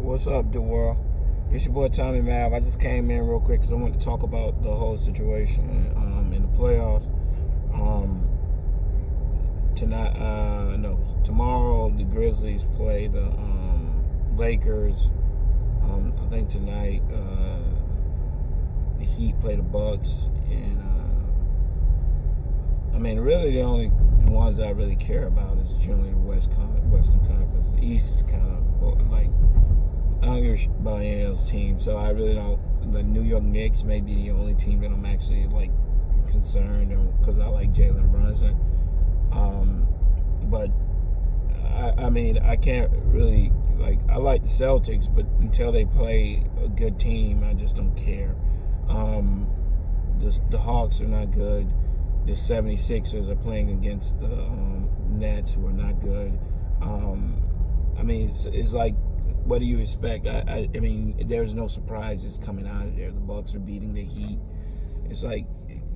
What's up, the world? It's your boy Tommy Mav. I just came in real quick because I want to talk about the whole situation in the playoffs. Tonight, no, tomorrow the Grizzlies play the Lakers. I think tonight the Heat play the Bucks, and really the only ones that I really care about is generally the Western Conference. The East is kind of like, I don't give a shit about any of those teams, so I really don't. The New York Knicks may be the only team that I'm actually like concerned, because I like Jalen Brunson. But I can't really I like the Celtics, but until they play a good team, I just don't care. The Hawks are not good. The 76ers are playing against the Nets, who are not good. It's like, what do you expect? I mean, there's no surprises coming out of there. The Bucks are beating the Heat. It's like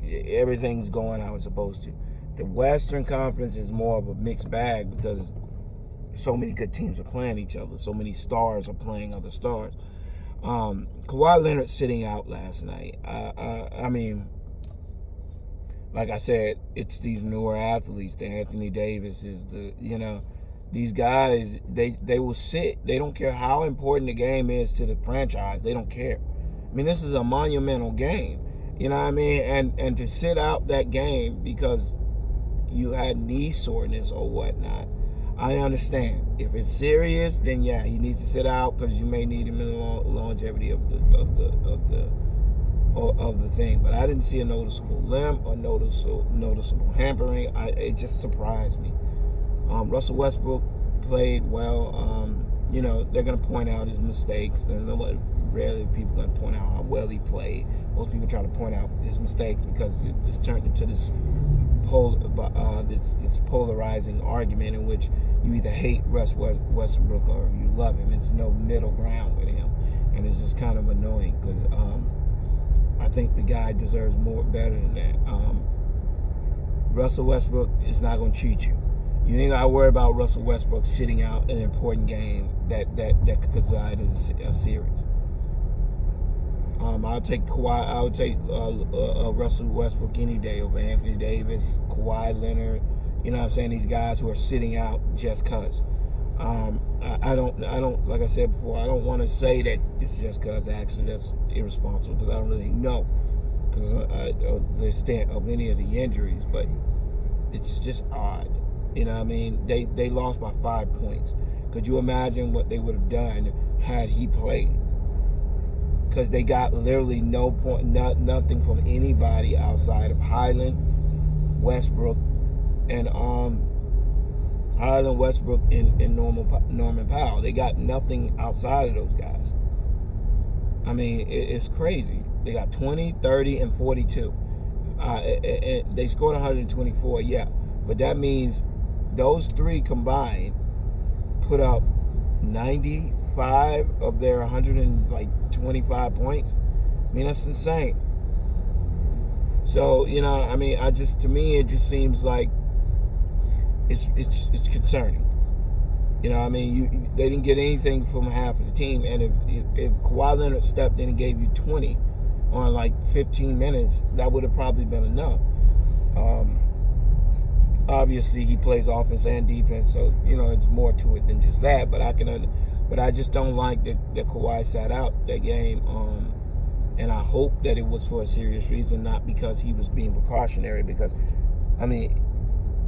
everything's going how it's supposed to. The Western Conference is more of a mixed bag because so many good teams are playing each other. So many stars are playing other stars. Kawhi Leonard sitting out last night. Like I said, it's these newer athletes. The Anthony Davis is these guys, they will sit. They don't care how important the game is to the franchise. They don't care. I mean, this is a monumental game. You know what I mean? And to sit out that game because you had knee soreness or whatnot, I understand. If it's serious, then yeah, he needs to sit out because you may need him in the longevity of the thing. But I didn't see a noticeable limp or noticeable hampering. It just surprised me. Russell Westbrook played well. They're going to point out his mistakes. Rarely people going to point out how well he played. Most people try to point out his mistakes because it's turned into this polarizing argument in which you either hate Russ Westbrook or you love him. There's no middle ground with him, and it's just kind of annoying because I think the guy deserves better than that. Russell Westbrook is not going to cheat you. You ain't got to worry about Russell Westbrook sitting out an important game that could decide as a series. I'll take Kawhi. I would take Russell Westbrook any day over Anthony Davis, Kawhi Leonard. You know what I'm saying? These guys who are sitting out just cause. I don't. Like I said before, I don't want to say that it's just cause. Actually, that's irresponsible because I don't really know because of the extent of any of the injuries. But it's just odd. You know what I mean? They lost by 5 points. Could you imagine what they would have done had he played? Because they got literally nothing from anybody outside of Highland, Westbrook, and Norman Powell. They got nothing outside of those guys. I mean, it's crazy. They got 20, 30, and 42. They scored 124, yeah. But that means those three combined put up 95 of their 125 points. I mean, that's insane. So, to me, it just seems like it's concerning. They didn't get anything from half of the team, and if Kawhi Leonard stepped in and gave you 20 on 15 minutes, that would have probably been enough. Obviously, he plays offense and defense, so it's more to it than just that. But I just don't like that Kawhi sat out that game. And I hope that it was for a serious reason, not because he was being precautionary. Because,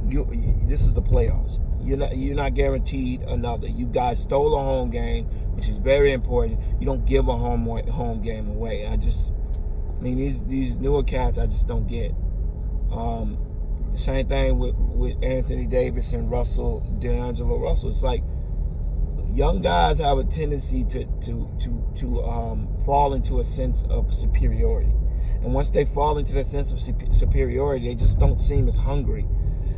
this is the playoffs. You're not guaranteed another. You guys stole a home game, which is very important. You don't give a home game away. These newer cats, I just don't get. Same thing with Anthony Davis and D'Angelo Russell. It's like young guys have a tendency to fall into a sense of superiority, and once they fall into that sense of superiority, they just don't seem as hungry.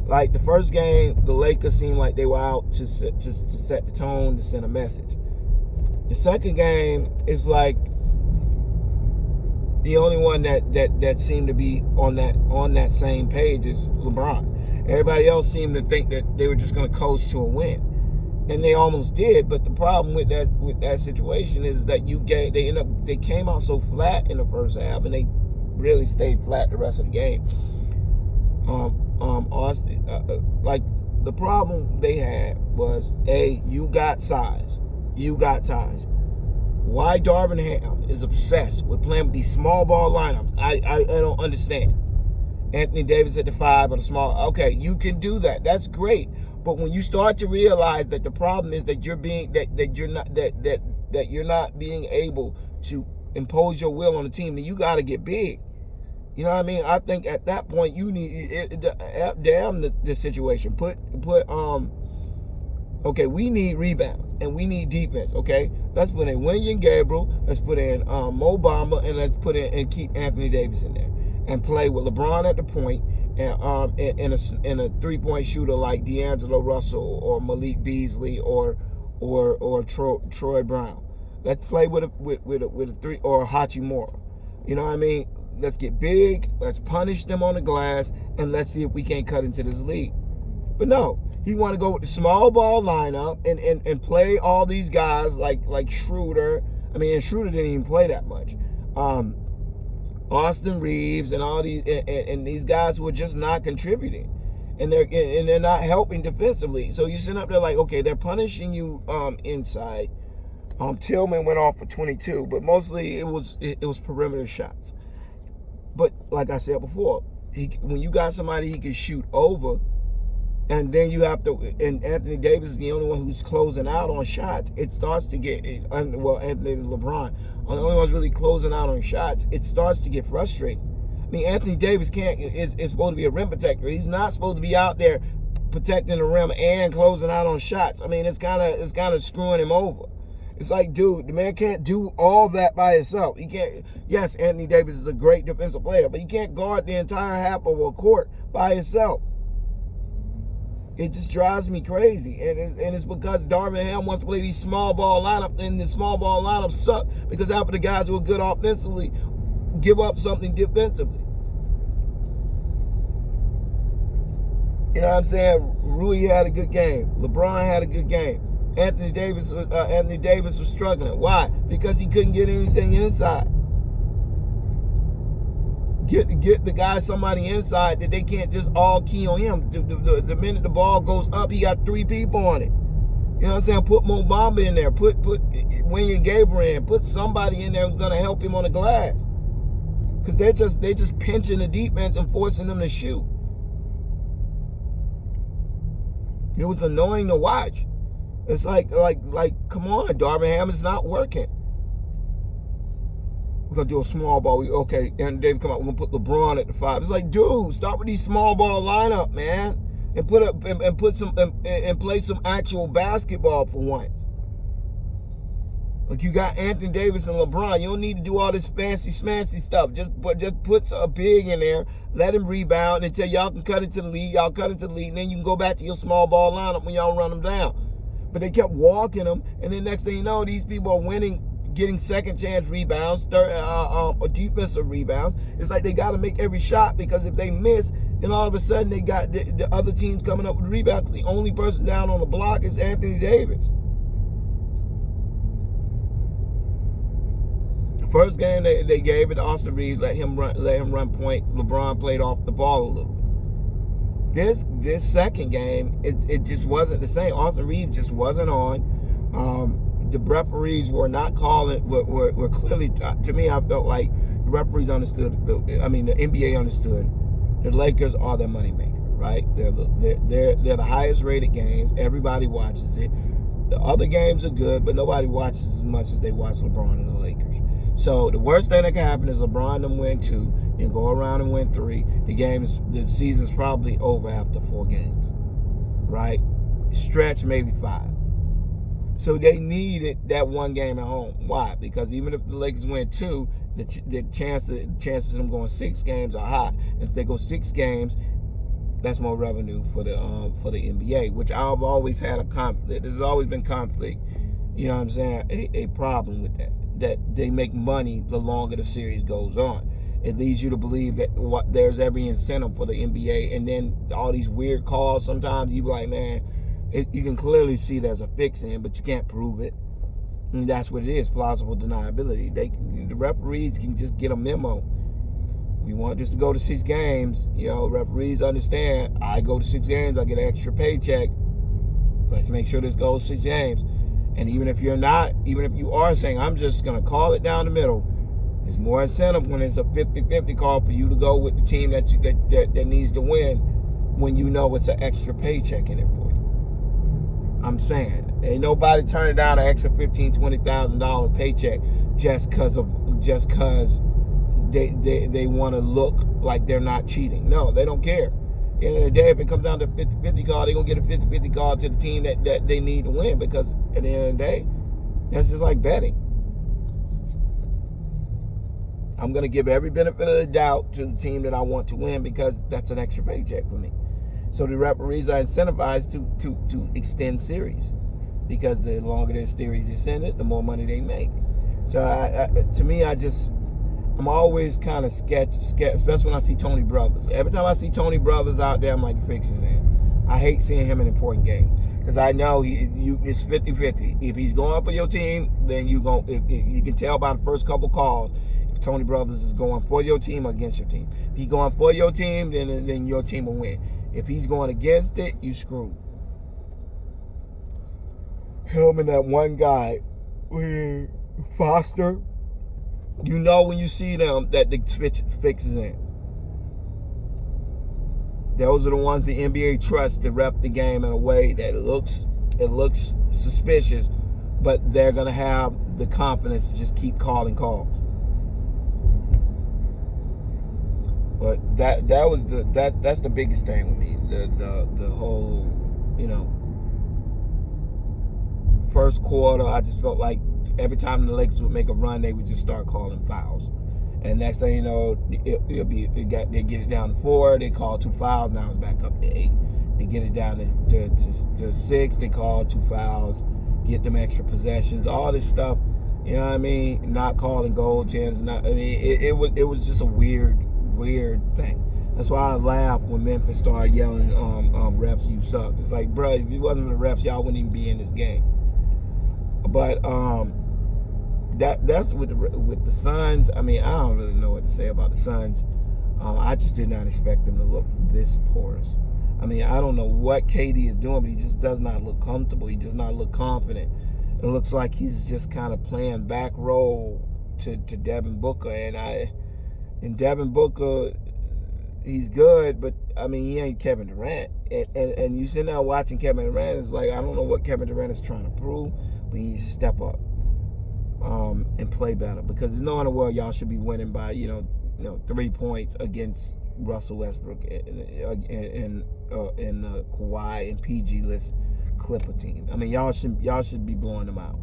Like the first game, the Lakers seemed like they were out to set the tone, to send a message. The second game is like the only one that seemed to be on that same page is LeBron. Everybody else seemed to think that they were just going to coast to a win. and they almost did. But the problem with that situation is that they came out so flat in the first half, and they really stayed flat the rest of the game. Austin, like the problem they had was you got size. Why Darvin Ham is obsessed with playing with these small ball lineups, I don't understand. Anthony Davis at the 5 or the small. Okay, you can do that. That's great. But when you start to realize that the problem is that you're not being able to impose your will on the team, then you got to get big. You know what I mean? I think at that point you need damn the situation. Okay, we need rebounds and we need defense. Okay, let's put in William Gabriel, let's put in Mo Bamba, and let's put in and keep Anthony Davis in there and play with LeBron at the point and in a 3-point shooter like D'Angelo Russell or Malik Beasley or Troy Brown. Let's play with a 3 or Hachimura. You know what I mean? Let's get big, let's punish them on the glass, and let's see if we can't cut into this league. But no, he want to go with the small ball lineup and play all these guys like Schroeder. I mean, and Schroeder didn't even play that much. Austin Reeves and all these and these guys who are just not contributing, and they're not helping defensively. So you sit up there like, okay, they're punishing you inside. Tillman went off for 22, but mostly it was perimeter shots. But like I said before, when you got somebody he can shoot over, and then you have to, and Anthony Davis is the only one who's closing out on shots, it starts to get, Anthony LeBron, the only one's really closing out on shots, it starts to get frustrating. I mean, Anthony Davis is supposed to be a rim protector. He's not supposed to be out there protecting the rim and closing out on shots. I mean, it's kind of screwing him over. It's like, dude, the man can't do all that by himself. He can't. Yes, Anthony Davis is a great defensive player, but he can't guard the entire half of a court by himself. It just drives me crazy, and it's because Darvin Ham wants to play these small ball lineups, and the small ball lineups suck because half of the guys who are good offensively give up something defensively. You know what I'm saying? Rui had a good game. LeBron had a good game. Anthony Davis was struggling. Why? Because he couldn't get anything inside. Get the guy somebody inside that they can't just all key on him. The minute the ball goes up, he got 3 people on it. You know what I'm saying? Put Mo Bamba in there. Put William Gabriel in. Put somebody in there who's gonna help him on the glass. Because they're just pinching the defense and forcing them to shoot. It was annoying to watch. It's like, come on, Darvin Ham is not working. We're gonna do a small ball. Okay, and David come out. We're gonna put LeBron at the 5. It's like, dude, start with these small ball lineup, man, and play some actual basketball for once. Like, you got Anthony Davis and LeBron. You don't need to do all this fancy smancy stuff. Just put a big in there, let him rebound until y'all can cut into the lead. Y'all cut into the lead, and then you can go back to your small ball lineup when y'all run them down. But they kept walking them, and then next thing you know, these people are winning, getting second chance rebounds, defensive rebounds. It's like they got to make every shot, because if they miss, then all of a sudden they got the other teams coming up with rebounds. The only person down on the block is Anthony Davis. The first game they gave it to Austin Reeves, let him run point. LeBron played off the ball a little bit. This second game, it just wasn't the same. Austin Reeves just wasn't on. The referees were not calling. Were clearly, to me, I felt like the referees understood. The NBA understood. The Lakers are their moneymaker, right? They're the highest rated games. Everybody watches it. The other games are good, but nobody watches as much as they watch LeBron and the Lakers. So the worst thing that can happen is LeBron and them win 2, then go around and win 3. The season's probably over after 4 games, right? Stretch maybe 5. So they needed that one game at home. Why? Because even if the Lakers win 2, the chances of them going 6 games are high. If they go 6 games, that's more revenue for the NBA, which I've always had a conflict. There's always been conflict. You know what I'm saying? A problem with that. That they make money the longer the series goes on. It leads you to believe that there's every incentive for the NBA, and then all these weird calls. Sometimes you be like, man, You can clearly see there's a fix in, but you can't prove it. And that's what it is, plausible deniability. The referees can just get a memo. We want this to go to 6 games. Referees understand, I go to 6 games, I get an extra paycheck. Let's make sure this goes 6 games. And even if you are saying, I'm just going to call it down the middle, there's more incentive when it's a 50-50 call for you to go with the team that needs to win when you know it's an extra paycheck in it for you. I'm saying, ain't nobody turning down an extra $15,000, $20,000 paycheck just because they want to look like they're not cheating. No, they don't care. At the end of the day, if it comes down to a 50-50 call, they're going to get a 50-50 call to the team that they need to win, because at the end of the day, that's just like betting. I'm going to give every benefit of the doubt to the team that I want to win, because that's an extra paycheck for me. So the referees are incentivized to extend series, because the longer their series extended, the more money they make. So to me, I'm always kind of sketch, especially when I see Tony Brothers. Every time I see Tony Brothers out there, I'm like, the fix is in. I hate seeing him in important games, because I know it's 50-50. If he's going for your team, then you can tell by the first couple calls if Tony Brothers is going for your team or against your team. If he's going for your team, then your team will win. If he's going against it, you screwed. Him and that one guy, Foster, when you see them that the fix is in. Those are the ones the NBA trusts to rep the game in a way that it looks suspicious, but they're gonna have the confidence to just keep calling calls. But that's the biggest thing with me. The whole, first quarter, I just felt like every time the Lakers would make a run, they would just start calling fouls. And next thing you know, they get it down to 4, they call 2 fouls, now it's back up to 8. They get it down to 6, they call 2 fouls, get them extra possessions, all this stuff. You know what I mean? Not calling goaltenders. It was just a weird thing. That's why I laugh when Memphis started yelling, refs, you suck. It's like, bro, if it wasn't for the refs, y'all wouldn't even be in this game. But that's with the Suns. I mean, I don't really know what to say about the Suns. I just did not expect them to look this porous. I mean, I don't know what KD is doing, but he just does not look comfortable. He does not look confident. It looks like he's just kind of playing back row to Devin Booker, and Devin Booker, he's good, but I mean, he ain't Kevin Durant. And you sitting there watching Kevin Durant, it's like, I don't know what Kevin Durant is trying to prove, but he needs to step up and play better, because there's no in the world y'all should be winning by 3 points against Russell Westbrook and the Kawhi and PG list Clipper team. I mean, y'all should be blowing them out.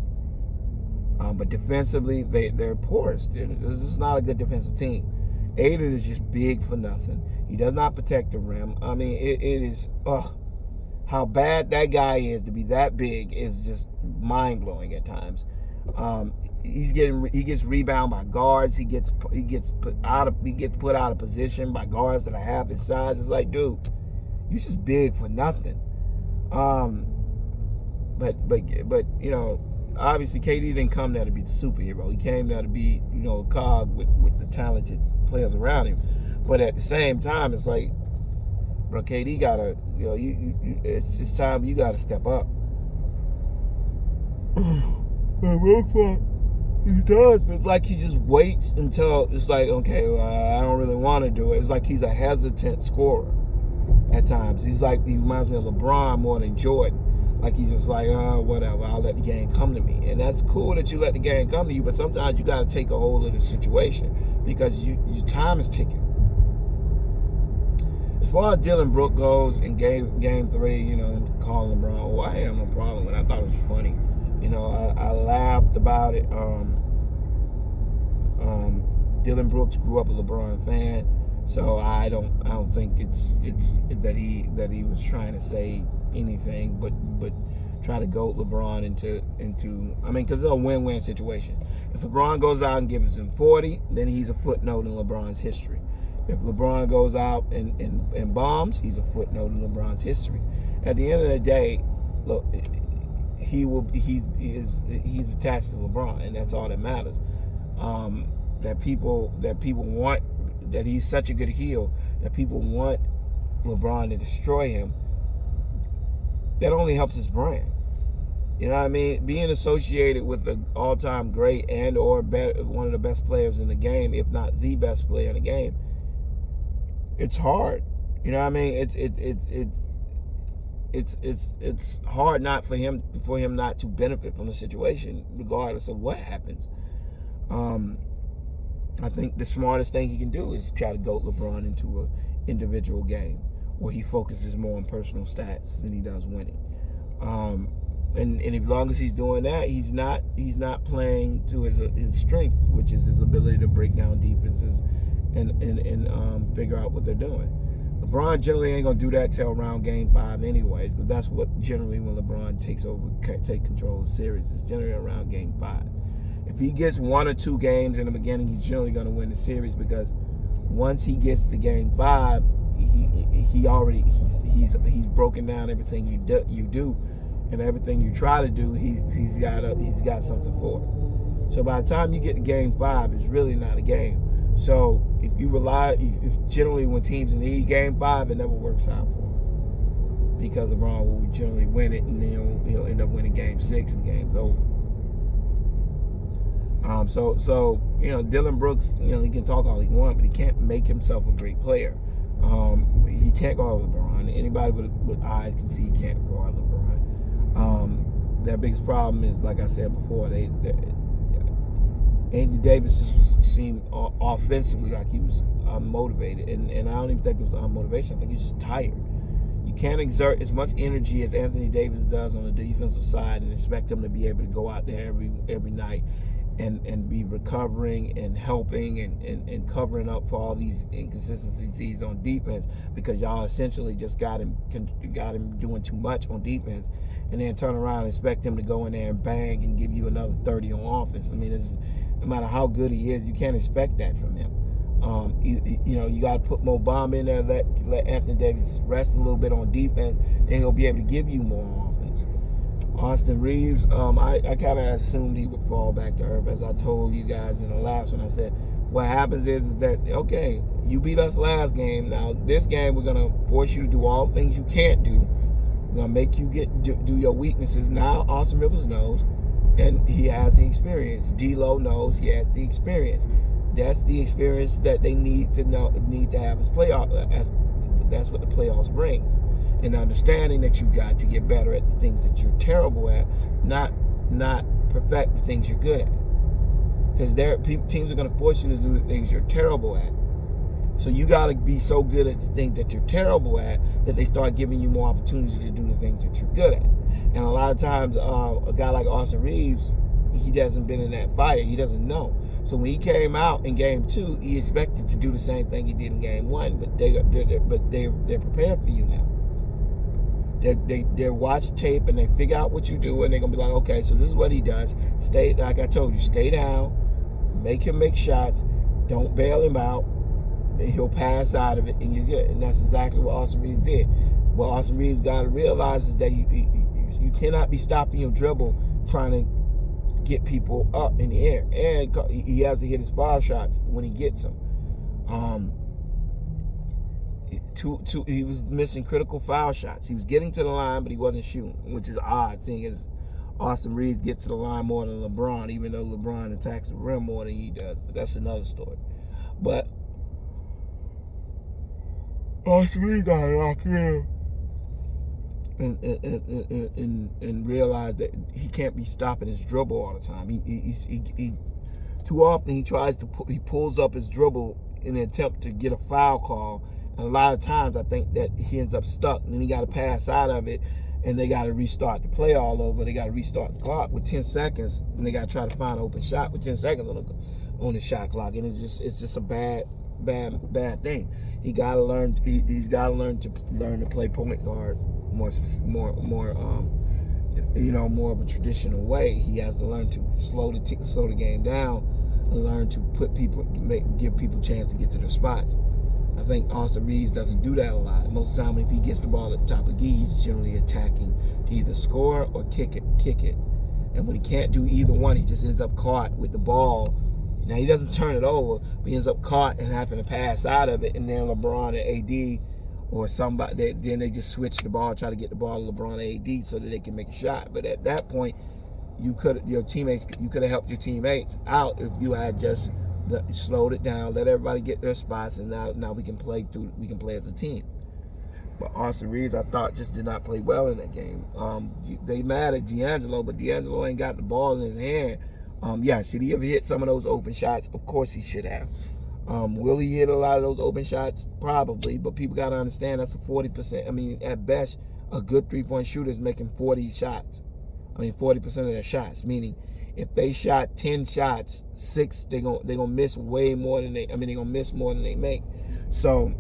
But defensively, they're porous. This is not a good defensive team. Aiden is just big for nothing. He does not protect the rim. I mean, it is how bad that guy is to be that big is just mind blowing at times. He gets rebounded by guards. He gets put out of position by guards that are half his size. It's like, dude, you just big for nothing. But obviously KD didn't come there to be the superhero. He came there to be a cog with the talented players around him. But at the same time, it's like, bro, KD gotta it's time you gotta step up. He does, but it's like he just waits until it's like, okay, well, I don't really want to do it. It's like he's a hesitant scorer at times. He reminds me of LeBron more than Jordan. Like he's just like, whatever, I'll let the game come to me. And that's cool that you let the game come to you, but sometimes you got to take a hold of the situation because your time is ticking. As far as Dillon Brooks goes in game 3, calling LeBron, I have no problem with it. I thought it was funny. I laughed about it. Dillon Brooks grew up a LeBron fan, so I don't think it's that he was trying to say anything, but try to goat LeBron into because it's a win-win situation. If LeBron goes out and gives him 40, then he's a footnote in LeBron's history. If LeBron goes out and bombs, he's a footnote in LeBron's history. At the end of the day, he's attached to LeBron, and that's all that matters. That people want, that he's such a good heel that people want LeBron to destroy him. That only helps his brand. You know what I mean? Being associated with an all-time great and or one of the best players in the game, if not the best player in the game, it's hard. You know what I mean? It's hard not for him not to benefit from the situation, regardless of what happens. I think the smartest thing he can do is try to goat LeBron into an individual game where he focuses more on personal stats than he does winning. And as long as he's doing that, he's not playing to his strength, which is his ability to break down defenses and figure out what they're doing. LeBron generally ain't gonna do that till around Game 5, anyways, because that's what generally when LeBron take control of the series is generally around Game 5. If he gets 1 or 2 games in the beginning, he's generally gonna win the series, because once he gets to Game 5, he's broken down everything you do. And everything you try to do, he's got something for it. So by the time you get to Game 5, it's really not a game. So if generally when teams need Game 5, it never works out for him, because LeBron will generally win it, and then he'll end up winning Game 6 and game's over. So Dillon Brooks, he can talk all he wants, but he can't make himself a great player. He can't guard LeBron. Anybody with eyes can see he can't guard LeBron. Their biggest problem is, like I said before, Anthony Davis just seemed offensively like he was unmotivated, and I don't even think it was unmotivation. I think he's just tired. You can't exert as much energy as Anthony Davis does on the defensive side and expect him to be able to go out there every night and be recovering and helping and covering up for all these inconsistencies on defense, because y'all essentially just got him doing too much on defense, and then turn around and expect him to go in there and bang and give you another 30 on offense. I mean, no matter how good he is, you can't expect that from him. You got to put Mo Bamba in there, let Anthony Davis rest a little bit on defense, and he'll be able to give you more on offense. Austin Reeves, I kind of assumed he would fall back to earth, as I told you guys in the last one. I said, what happens is that, okay, you beat us last game. Now, this game, we're going to force you to do all the things you can't do. We're going to make you do your weaknesses. Now, Austin Rivers knows, and he has the experience. Dillon knows, he has the experience. That's the experience that they need to have as playoff. That's what the playoffs brings. And understanding that you got to get better at the things that you're terrible at, not perfect the things you're good at. Because teams are going to force you to do the things you're terrible at. So you got to be so good at the things that you're terrible at that they start giving you more opportunities to do the things that you're good at. And a lot of times, a guy like Austin Reeves, he hasn't been in that fire. He doesn't know. So when he came out in Game 2, he expected to do the same thing he did in Game 1, but they're prepared for you now. They watch tape and they figure out what you do, and they're gonna be like, okay, so this is what he does. Stay, like I told you, stay down, make him make shots, don't bail him out, and he'll pass out of it, and you're good. And that's exactly what Austin Reeves did. What Austin Reeves got to realize is that you cannot be stopping your dribble trying to get people up in the air, and he has to hit his foul shots when he gets them. He was missing critical foul shots. He was getting to the line, but he wasn't shooting, which is odd, seeing as Austin Reeves gets to the line more than LeBron, even though LeBron attacks the rim more than he does. But that's another story. But Austin Reeves got to lock in and realize that he can't be stopping his dribble all the time. He too often he pulls up his dribble in an attempt to get a foul call. And a lot of times I think that he ends up stuck, and then he got to pass out of it, and they got to restart the play all over. They got to restart the clock with 10 seconds, and they got to try to find an open shot with 10 seconds on the shot clock, and it's just a bad thing. He got to learn. He's got to learn to play point guard more of a traditional way. He has to learn to slow the game down and learn to give people a chance to get to their spots. I think Austin Reeves doesn't do that a lot. Most of the time, if he gets the ball at the top of the key, he's generally attacking to either score or kick it. And when he can't do either one, he just ends up caught with the ball. Now, he doesn't turn it over, but he ends up caught and having to pass out of it. And then LeBron and AD or somebody, then they just switch the ball, try to get the ball to LeBron and AD so that they can make a shot. But at that point, you could have helped your teammates out if you had just slowed it down, let everybody get their spots, and now we can play as a team. But Austin Reeves, I thought, just did not play well in that game. They mad at D'Angelo, but D'Angelo ain't got the ball in his hand. Should he have hit some of those open shots? Of course he should have. Will he hit a lot of those open shots? Probably, but people got to understand that's a 40%. I mean, at best, a good three-point shooter is making 40 shots. 40% of their shots, meaning if they shot 10 shots, 6 they're gonna miss way more than they're gonna miss more than they make. So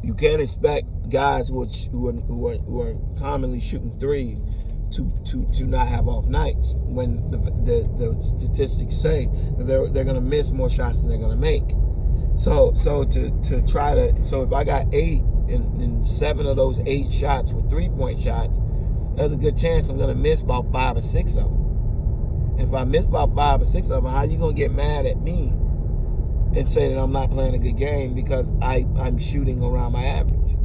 you can't expect guys who are commonly shooting threes to not have off nights when the statistics say that they're gonna miss more shots than they're gonna make. So if I got 8 and 7 of those 8 shots were 3-point shots, there's a good chance I'm gonna miss about 5 or 6 of them. And if I miss about 5 or 6 of them, how you gonna get mad at me and say that I'm not playing a good game because I'm shooting around my average?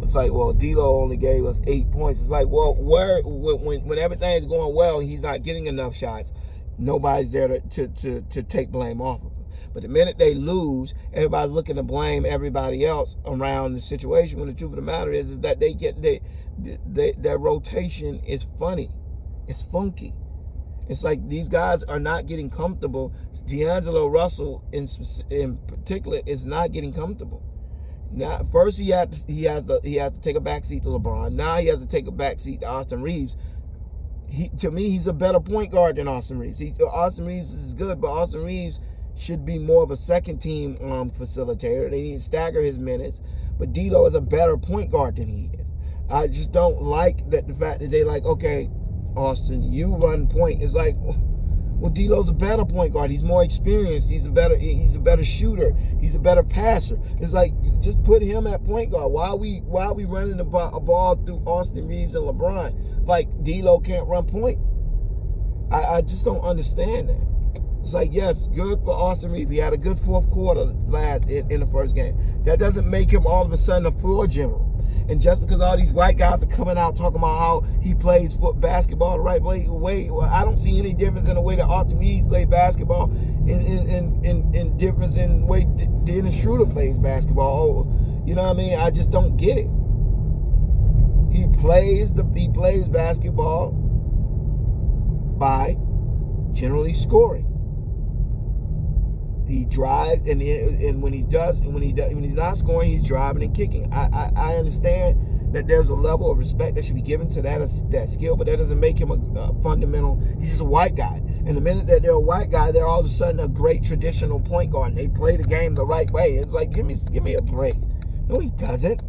It's like, well, Dillon only gave us 8 points. It's like, well, when everything's going well, he's not getting enough shots. Nobody's there to take blame off of him. But the minute they lose, everybody's looking to blame everybody else around the situation. When the truth of the matter is that their rotation is funny. It's funky. It's like these guys are not getting comfortable. D'Angelo Russell in particular is not getting comfortable. Now, first he has to take a backseat to LeBron. Now he has to take a backseat to Austin Reeves. To me, he's a better point guard than Austin Reeves. Austin Reeves is good, but Austin Reeves should be more of a second team facilitator. They need to stagger his minutes. But D'Lo is a better point guard than he is. I just don't like the fact that they like, okay, Austin, you run point. It's like, well, D'Lo's a better point guard. He's more experienced. He's a better shooter. He's a better passer. It's like, just put him at point guard. Why are we running a ball through Austin Reeves and LeBron? Like, D'Lo can't run point. I just don't understand that. It's like, yes, good for Austin Reeves. He had a good fourth quarter in the first game. That doesn't make him all of a sudden a floor general. And just because all these white guys are coming out talking about how he plays basketball the right way, well, I don't see any difference in the way that Austin Reeves plays basketball in difference in the way Dennis Schroeder plays basketball. You know what I mean? I just don't get it. He plays basketball by generally scoring. He drives, and when he's not scoring, he's driving and kicking. I understand that there's a level of respect that should be given to that skill, but that doesn't make him a fundamental. He's just a white guy. And the minute that they're a white guy, they're all of a sudden a great traditional point guard. And they play the game the right way. It's like, give me a break. No, he doesn't.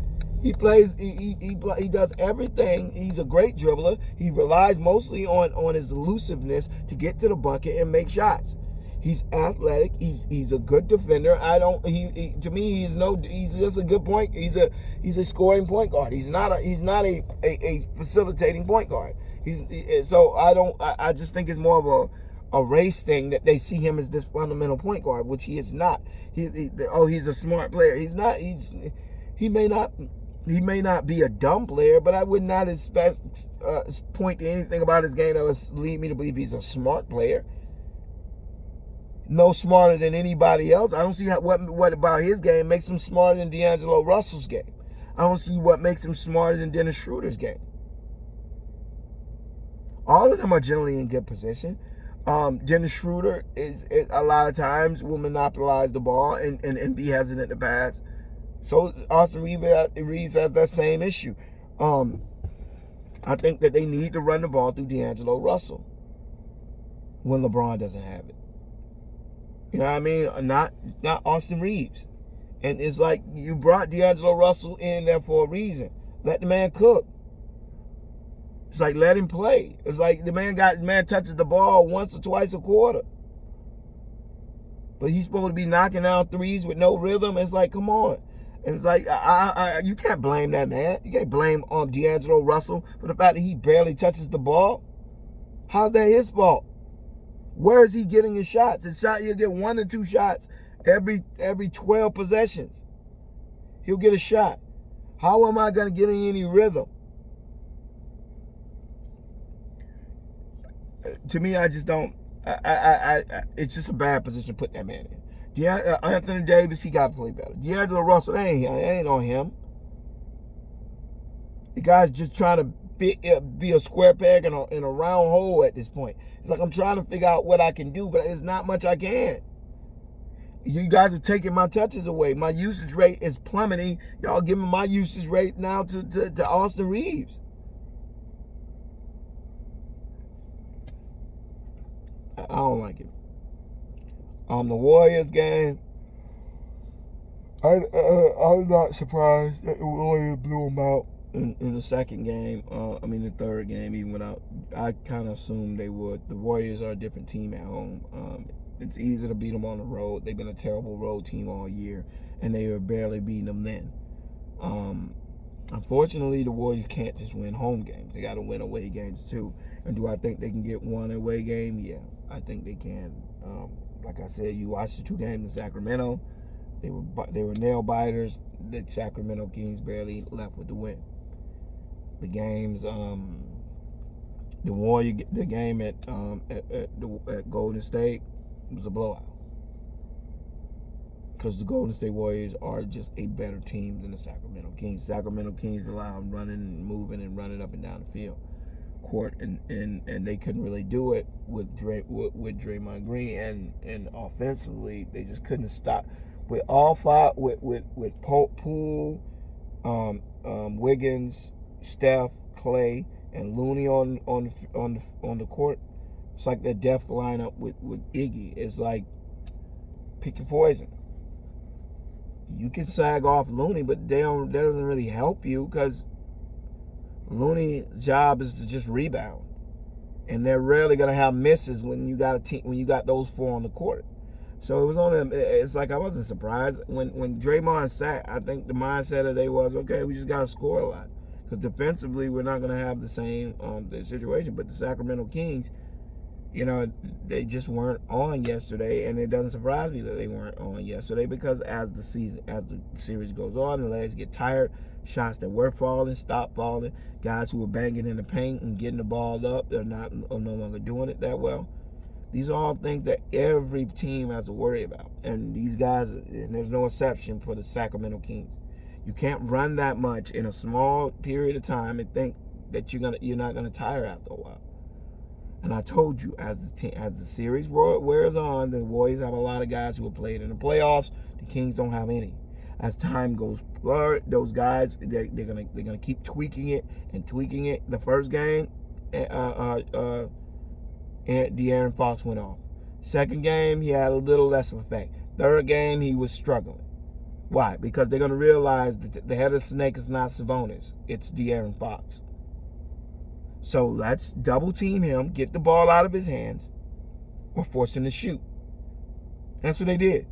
He plays. He does everything. He's a great dribbler. He relies mostly on his elusiveness to get to the bucket and make shots. He's athletic. He's a good defender. To me, he's just a good point. He's a scoring point guard. He's not a facilitating point guard. I just think it's more of a race thing that they see him as this fundamental point guard, which he is not. He's a smart player. He's not. He may not be a dumb player, but I would not point to anything about his game that would lead me to believe he's a smart player. No smarter than anybody else. I don't see what about his game makes him smarter than D'Angelo Russell's game. I don't see what makes him smarter than Dennis Schroeder's game. All of them are generally in good position. Dennis Schroeder is a lot of times will monopolize the ball and be hesitant to pass. So Austin Reeves has that same issue. I think that they need to run the ball through D'Angelo Russell when LeBron doesn't have it. You know what I mean? Not Austin Reeves. And it's like you brought D'Angelo Russell in there for a reason. Let the man cook. It's like let him play. It's like the man touches the ball once or twice a quarter. but he's supposed to be knocking out threes with no rhythm. It's like, come on. And it's like, you can't blame that man. You can't blame D'Angelo Russell for the fact that he barely touches the ball. How's that his fault? Where is he getting his shots? He'll get 1 or 2 shots every 12 possessions. He'll get a shot. How am I going to get in any rhythm? To me, I just don't. It's just a bad position to put that man in. Anthony Davis, he got to play better. D'Angelo Russell, that ain't on him. The guy's just trying to be a square peg in a round hole at this point. It's like I'm trying to figure out what I can do, but it's not much I can. You guys are taking my touches away. My usage rate is plummeting. Y'all giving my usage rate now to Austin Reeves. I don't like it. The Warriors game, I'm not surprised that the Warriors blew them out in the second game. The third game, even without. I kind of assumed they would. The Warriors are a different team at home. It's easy to beat them on the road. They've been a terrible road team all year, and they were barely beating them then. Unfortunately, the Warriors can't just win home games. They got to win away games too. And do I think they can get one away game? Yeah, I think they can. Like I said, you watched the 2 games in Sacramento. They were nail biters. The Sacramento Kings barely left with the win. The games, the game at Golden State was a blowout. Because the Golden State Warriors are just a better team than the Sacramento Kings. Sacramento Kings rely on running and moving and running up and down the field court, and they couldn't really do it with Draymond Green, and offensively they just couldn't stop with all 5 with Poole, Wiggins, Steph, Clay, and Looney on the court. It's like the depth lineup with Iggy. It's like pick your poison. You can sag off Looney, but that doesn't really help you because Looney's job is to just rebound, and they're rarely gonna have misses when you got those 4 on the court. So it was on them. It's like I wasn't surprised when Draymond sat. I think the mindset of the day was, okay, we just gotta score a lot because defensively we're not gonna have the same the situation. But the Sacramento Kings, they just weren't on yesterday, and it doesn't surprise me that they weren't on yesterday because as the series goes on, the legs get tired. Shots that were falling stop falling. Guys who were banging in the paint and getting the ball up, they're no longer doing it that well. These are all things that every team has to worry about, and these guys, and there's no exception for the Sacramento Kings. You can't run that much in a small period of time and think that you're not gonna tire after a while. And I told you, as the series wears on, the Warriors have a lot of guys who have played in the playoffs. The Kings don't have any. As time goes forward, those guys they're gonna keep tweaking it. The first game, and De'Aaron Fox went off. Second game, he had a little less of effect. Third game, he was struggling. Why? Because they're gonna realize that the head of the snake is not Sabonis; it's De'Aaron Fox. So let's double team him, get the ball out of his hands, or force him to shoot. That's what they did.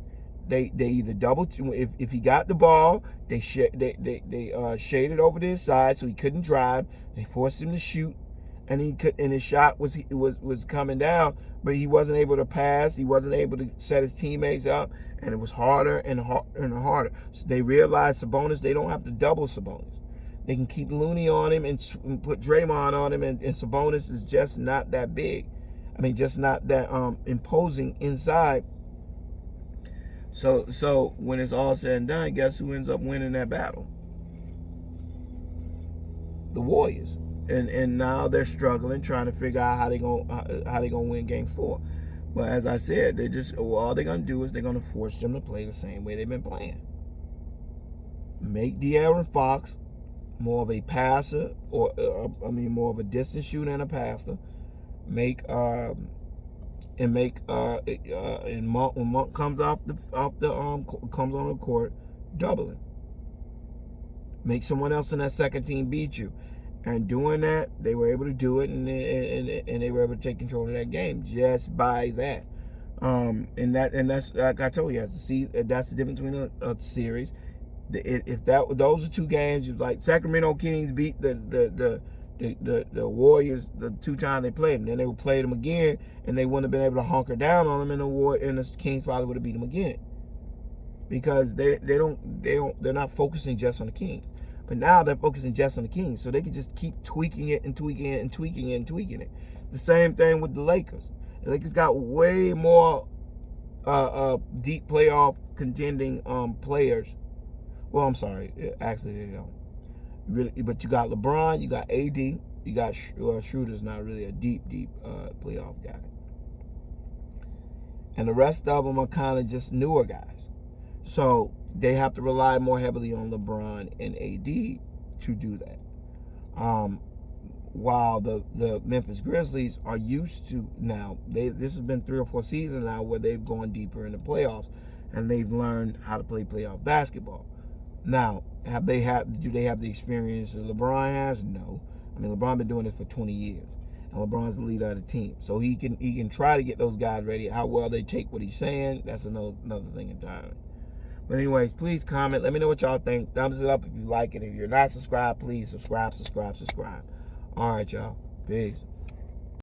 They either double team, if he got the ball, they shaded over to his side so he couldn't drive. They forced him to shoot, and his shot was coming down, but he wasn't able to pass. He wasn't able to set his teammates up, and it was harder and harder. So they realized Sabonis, they don't have to double Sabonis. They can keep Looney on him and put Draymond on him, and Sabonis is just not that big. Just not that imposing inside. So when it's all said and done, guess who ends up winning that battle? The Warriors. And now they're struggling, trying to figure out how they gonna win Game 4. But as I said, all they're gonna do is they're gonna force them to play the same way they've been playing. Make De'Aaron Fox more of a passer, more of a distance shooter and a passer. When Monk comes comes on the court, double him. Make someone else in that second team beat you. And doing that, they were able to do it, and they were able to take control of that game just by that. And that's like I told you, that's the difference between a series. If those are two games, like Sacramento Kings beat the Warriors the 2 times they played them, then they would play them again, and they wouldn't have been able to hunker down on them, and the Kings probably would have beat them again, because they're not focusing just on the Kings. But now they're focusing just on the Kings, so they can just keep tweaking it and tweaking it and tweaking it and tweaking it. The same thing with the Lakers. The Lakers got way more deep playoff contending players. Well, I'm sorry, actually they don't. Really, but you got LeBron, you got AD, you got Schroeder's not really a deep playoff guy, and the rest of them are kind of just newer guys. So they have to rely more heavily on LeBron and AD to do that. While the Memphis Grizzlies are used to now, this has been 3 or 4 seasons now where they've gone deeper in the playoffs, and they've learned how to play playoff basketball. Now, do they have the experience that LeBron has? No. I mean, LeBron been doing it for 20 years, and LeBron's the leader of the team, so he can try to get those guys ready. How well they take what he's saying, that's another thing entirely. But anyways, please comment. Let me know what y'all think. Thumbs it up if you like it. If you're not subscribed, please subscribe. All right, y'all. Peace.